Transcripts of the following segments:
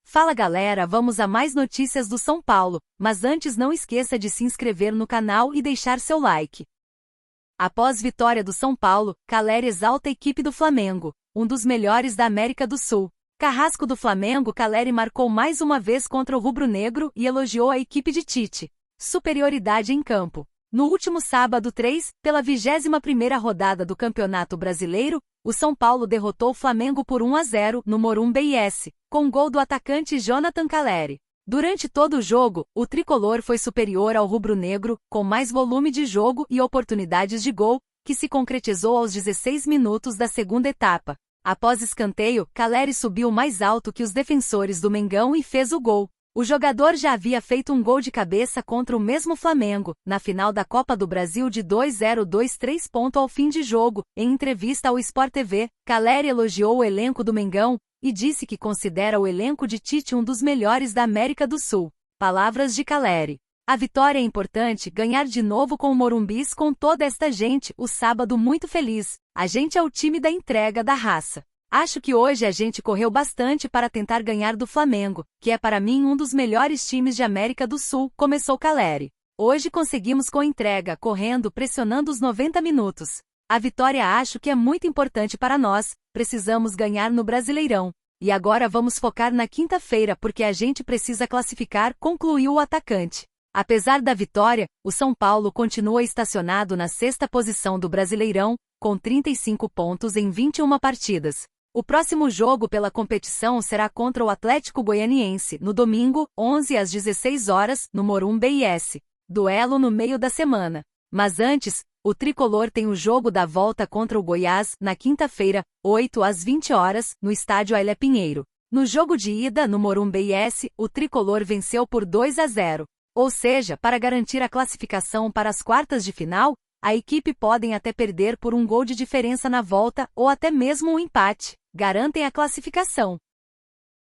Fala galera, vamos a mais notícias do São Paulo, mas antes não esqueça de se inscrever no canal e deixar seu like. Após vitória do São Paulo, Calleri exalta a equipe do Flamengo, um dos melhores da América do Sul. Carrasco do Flamengo, Calleri marcou mais uma vez contra o rubro-negro e elogiou a equipe de Tite. Superioridade em campo. No último sábado 3, pela 21ª rodada do Campeonato Brasileiro, o São Paulo derrotou o Flamengo por 1-0 no Morumbi-IS, com gol do atacante Jonathan Calleri. Durante todo o jogo, o tricolor foi superior ao rubro-negro, com mais volume de jogo e oportunidades de gol, que se concretizou aos 16 minutos da segunda etapa. Após escanteio, Calleri subiu mais alto que os defensores do Mengão e fez o gol. O jogador já havia feito um gol de cabeça contra o mesmo Flamengo, na final da Copa do Brasil de 2-0-2-3. Ao fim de jogo, em entrevista ao Sport TV, Calleri elogiou o elenco do Mengão e disse que considera o elenco de Tite um dos melhores da América do Sul. Palavras de Calleri. A vitória é importante, ganhar de novo com o Morumbis com toda esta gente, o sábado muito feliz. A gente é o time da entrega, da raça. Acho que hoje a gente correu bastante para tentar ganhar do Flamengo, que é para mim um dos melhores times de América do Sul, começou Calleri. Hoje conseguimos com entrega, correndo, pressionando os 90 minutos. A vitória acho que é muito importante para nós, precisamos ganhar no Brasileirão. E agora vamos focar na quinta-feira porque a gente precisa classificar, concluiu o atacante. Apesar da vitória, o São Paulo continua estacionado na sexta posição do Brasileirão, com 35 pontos em 21 partidas. O próximo jogo pela competição será contra o Atlético Goianiense, no domingo, 11 às 16 horas, no Morumbi-IS. Duelo no meio da semana. Mas antes, o tricolor tem o jogo da volta contra o Goiás, na quinta-feira, 8 às 20 horas, no estádio Ailé Pinheiro. No jogo de ida, no Morumbi-IS, o tricolor venceu por 2-0. Ou seja, para garantir a classificação para as quartas de final, a equipe podem até perder por um gol de diferença na volta ou até mesmo um empate. Garantem a classificação.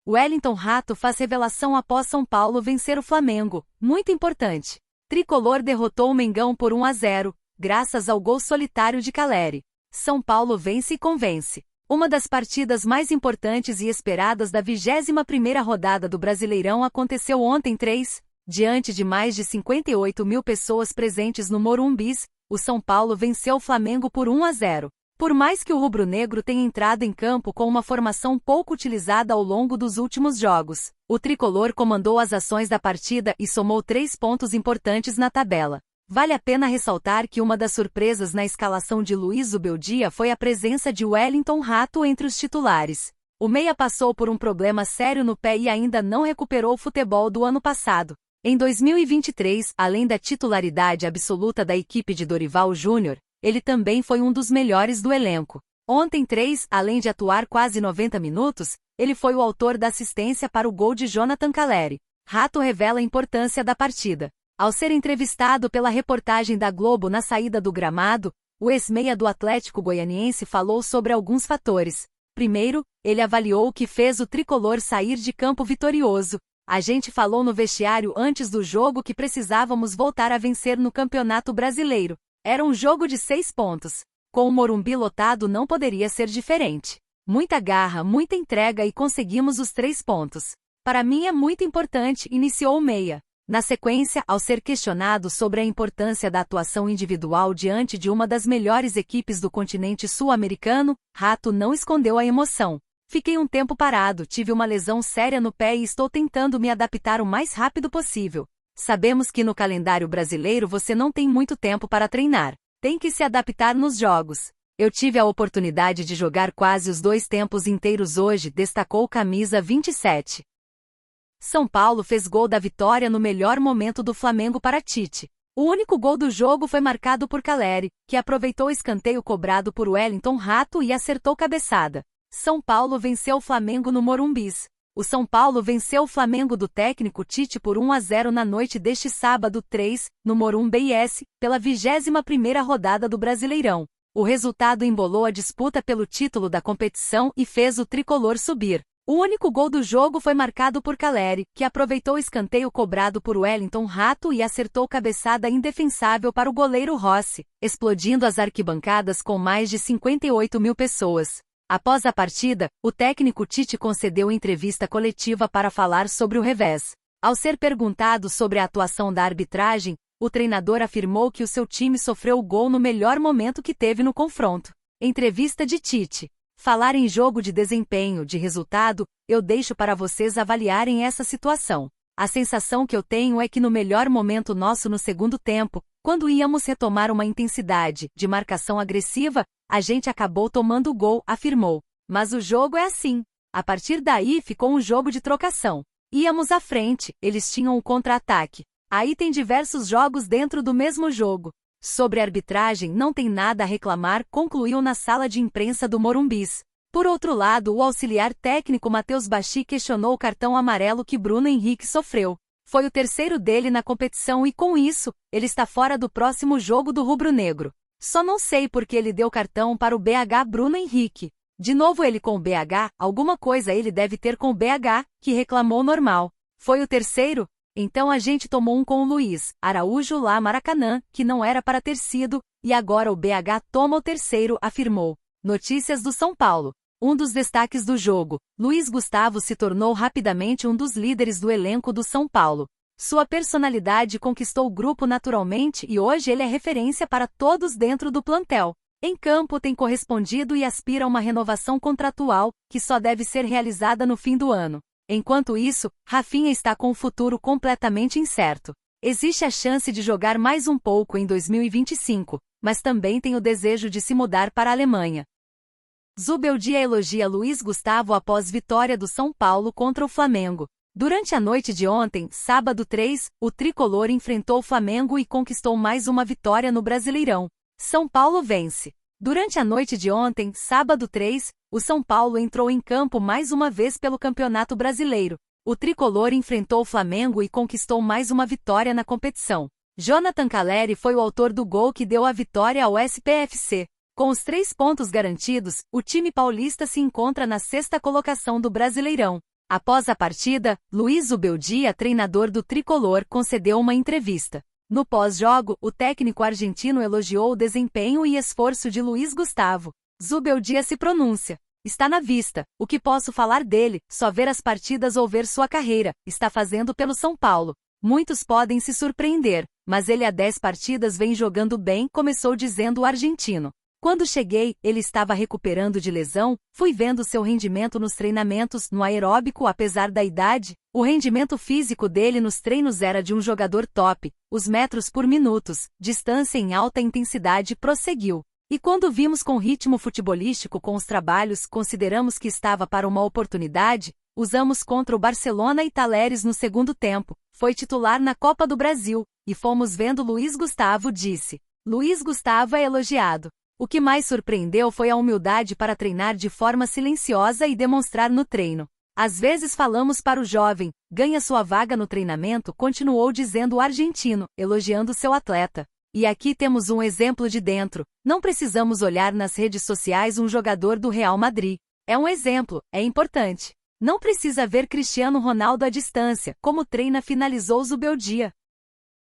Wellington Rato faz revelação após São Paulo vencer o Flamengo. Muito importante. Tricolor derrotou o Mengão por 1-0, graças ao gol solitário de Calleri. São Paulo vence e convence. Uma das partidas mais importantes e esperadas da 21ª rodada do Brasileirão aconteceu ontem 3, diante de mais de 58 mil pessoas presentes no Morumbis, o São Paulo venceu o Flamengo por 1-0. Por mais que o rubro-negro tenha entrado em campo com uma formação pouco utilizada ao longo dos últimos jogos, o tricolor comandou as ações da partida e somou 3 pontos importantes na tabela. Vale a pena ressaltar que uma das surpresas na escalação de Luiz Zubeldia foi a presença de Wellington Rato entre os titulares. O meia passou por um problema sério no pé e ainda não recuperou o futebol do ano passado. Em 2023, além da titularidade absoluta da equipe de Dorival Júnior, ele também foi um dos melhores do elenco. Ontem 3, além de atuar quase 90 minutos, ele foi o autor da assistência para o gol de Jonathan Calleri. Rato revela a importância da partida. Ao ser entrevistado pela reportagem da Globo na saída do gramado, o ex-meia do Atlético Goianiense falou sobre alguns fatores. Primeiro, ele avaliou o que fez o tricolor sair de campo vitorioso. A gente falou no vestiário antes do jogo que precisávamos voltar a vencer no Campeonato Brasileiro. Era um jogo de 6 pontos. Com o Morumbi lotado não poderia ser diferente. Muita garra, muita entrega e conseguimos os 3 pontos. Para mim é muito importante, iniciou o meia. Na sequência, ao ser questionado sobre a importância da atuação individual diante de uma das melhores equipes do continente sul-americano, Rato não escondeu a emoção. Fiquei um tempo parado, tive uma lesão séria no pé e estou tentando me adaptar o mais rápido possível. Sabemos que no calendário brasileiro você não tem muito tempo para treinar. Tem que se adaptar nos jogos. Eu tive a oportunidade de jogar quase os 2 tempos inteiros hoje, destacou camisa 27. São Paulo fez gol da vitória no melhor momento do Flamengo para Tite. O único gol do jogo foi marcado por Calleri, que aproveitou o escanteio cobrado por Wellington Rato e acertou cabeçada. São Paulo venceu o Flamengo no Morumbis. O São Paulo venceu o Flamengo do técnico Tite por 1-0 na noite deste sábado 3, no Morumbi-IS, pela 21ª rodada do Brasileirão. O resultado embolou a disputa pelo título da competição e fez o tricolor subir. O único gol do jogo foi marcado por Calleri, que aproveitou o escanteio cobrado por Wellington Rato e acertou cabeçada indefensável para o goleiro Rossi, explodindo as arquibancadas com mais de 58 mil pessoas. Após a partida, o técnico Tite concedeu entrevista coletiva para falar sobre o revés. Ao ser perguntado sobre a atuação da arbitragem, o treinador afirmou que o seu time sofreu o gol no melhor momento que teve no confronto. Entrevista de Tite. Falar em jogo de desempenho, de resultado, eu deixo para vocês avaliarem essa situação. A sensação que eu tenho é que no melhor momento nosso no segundo tempo, quando íamos retomar uma intensidade de marcação agressiva, a gente acabou tomando o gol, afirmou. Mas o jogo é assim. A partir daí ficou um jogo de trocação. Íamos à frente, eles tinham o contra-ataque. Aí tem diversos jogos dentro do mesmo jogo. Sobre a arbitragem não tem nada a reclamar, concluiu na sala de imprensa do Morumbis. Por outro lado, o auxiliar técnico Matheus Bachi questionou o cartão amarelo que Bruno Henrique sofreu. Foi o terceiro dele na competição e com isso, ele está fora do próximo jogo do rubro-negro. Só não sei por que ele deu cartão para o BH Bruno Henrique. De novo ele com o BH, alguma coisa ele deve ter com o BH, que reclamou normal. Foi o terceiro? Então a gente tomou um com o Luiz Araújo lá Maracanã, que não era para ter sido, e agora o BH toma o terceiro, afirmou. Notícias do São Paulo. Um dos destaques do jogo, Luiz Gustavo se tornou rapidamente um dos líderes do elenco do São Paulo. Sua personalidade conquistou o grupo naturalmente e hoje ele é referência para todos dentro do plantel. Em campo tem correspondido e aspira a uma renovação contratual, que só deve ser realizada no fim do ano. Enquanto isso, Rafinha está com o futuro completamente incerto. Existe a chance de jogar mais um pouco em 2025, mas também tem o desejo de se mudar para a Alemanha. Zubeldia elogia Luiz Gustavo após vitória do São Paulo contra o Flamengo. Durante a noite de ontem, sábado 3, o tricolor enfrentou o Flamengo e conquistou mais uma vitória no Brasileirão. São Paulo vence. Durante a noite de ontem, sábado 3, o São Paulo entrou em campo mais uma vez pelo Campeonato Brasileiro. O tricolor enfrentou o Flamengo e conquistou mais uma vitória na competição. Jonathan Calleri foi o autor do gol que deu a vitória ao SPFC. Com os 3 pontos garantidos, o time paulista se encontra na 6ª colocação do Brasileirão. Após a partida, Luiz Zubeldia, treinador do tricolor, concedeu uma entrevista. No pós-jogo, o técnico argentino elogiou o desempenho e esforço de Luiz Gustavo. Zubeldia se pronuncia. Está na vista. O que posso falar dele? Só ver as partidas ou ver sua carreira. Está fazendo pelo São Paulo. Muitos podem se surpreender, mas ele há 10 partidas vem jogando bem, começou dizendo o argentino. Quando cheguei, ele estava recuperando de lesão, fui vendo seu rendimento nos treinamentos, no aeróbico apesar da idade, o rendimento físico dele nos treinos era de um jogador top, os metros por minutos, distância em alta intensidade prosseguiu. E quando vimos com ritmo futebolístico com os trabalhos, consideramos que estava para uma oportunidade, usamos contra o Barcelona e Talleres no segundo tempo, foi titular na Copa do Brasil, e fomos vendo Luiz Gustavo disse. Luiz Gustavo é elogiado. O que mais surpreendeu foi a humildade para treinar de forma silenciosa e demonstrar no treino. Às vezes falamos para o jovem, ganha sua vaga no treinamento, continuou dizendo o argentino, elogiando seu atleta. E aqui temos um exemplo de dentro, não precisamos olhar nas redes sociais um jogador do Real Madrid. É um exemplo, é importante. Não precisa ver Cristiano Ronaldo à distância, como treina finalizou Zubeldia.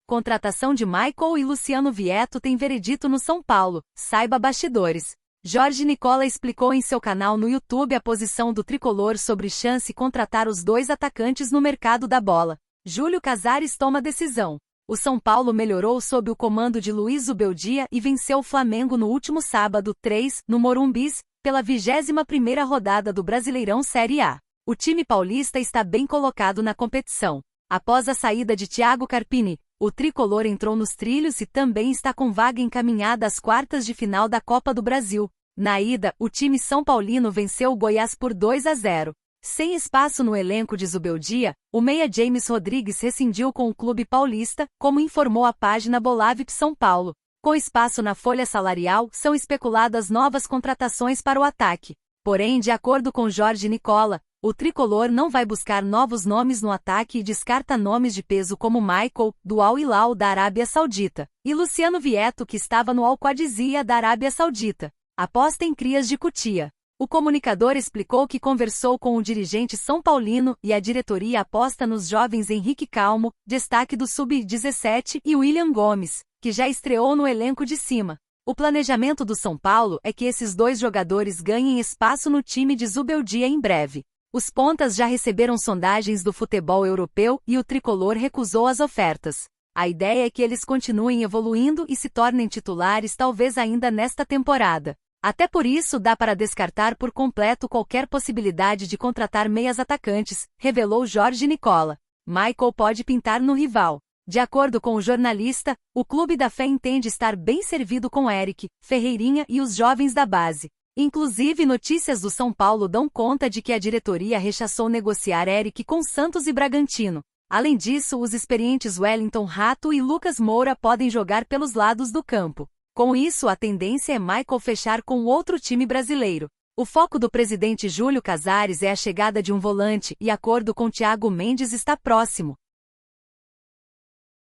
Contratação de Michael e Luciano Vietto tem veredito no São Paulo, saiba bastidores. Jorge Nicola explicou em seu canal no YouTube a posição do tricolor sobre chance contratar os 2 atacantes no mercado da bola. Júlio Casares toma decisão. O São Paulo melhorou sob o comando de Luiz Zubeldia e venceu o Flamengo no último sábado, 3, no Morumbis, pela 21ª rodada do Brasileirão Série A. O time paulista está bem colocado na competição. Após a saída de Thiago Carpini, o tricolor entrou nos trilhos e também está com vaga encaminhada às quartas de final da Copa do Brasil. Na ida, o time são paulino venceu o Goiás por 2-0. Sem espaço no elenco de Zubeldia, o meia James Rodrigues rescindiu com o clube paulista, como informou a página Bolavip São Paulo. Com espaço na folha salarial, são especuladas novas contratações para o ataque. Porém, de acordo com Jorge Nicola, o tricolor não vai buscar novos nomes no ataque e descarta nomes de peso como Michael, do Al Hilal da Arábia Saudita, e Luciano Vietto que estava no Al Qadisiyah da Arábia Saudita. Aposta em crias de Cotia. O comunicador explicou que conversou com o dirigente são paulino e a diretoria aposta nos jovens Henrique Calmo, destaque do Sub-17, e William Gomes, que já estreou no elenco de cima. O planejamento do São Paulo é que esses dois jogadores ganhem espaço no time de Zubeldia em breve. Os pontas já receberam sondagens do futebol europeu e o tricolor recusou as ofertas. A ideia é que eles continuem evoluindo e se tornem titulares talvez ainda nesta temporada. Até por isso dá para descartar por completo qualquer possibilidade de contratar meias atacantes, revelou Jorge Nicola. Michael pode pintar no rival. De acordo com o jornalista, o Clube da Fé entende estar bem servido com Eric, Ferreirinha e os jovens da base. Inclusive, notícias do São Paulo dão conta de que a diretoria rechaçou negociar Eric com Santos e Bragantino. Além disso, os experientes Wellington Rato e Lucas Moura podem jogar pelos lados do campo. Com isso, a tendência é Michael fechar com outro time brasileiro. O foco do presidente Júlio Casares é a chegada de um volante e acordo com Thiago Mendes está próximo.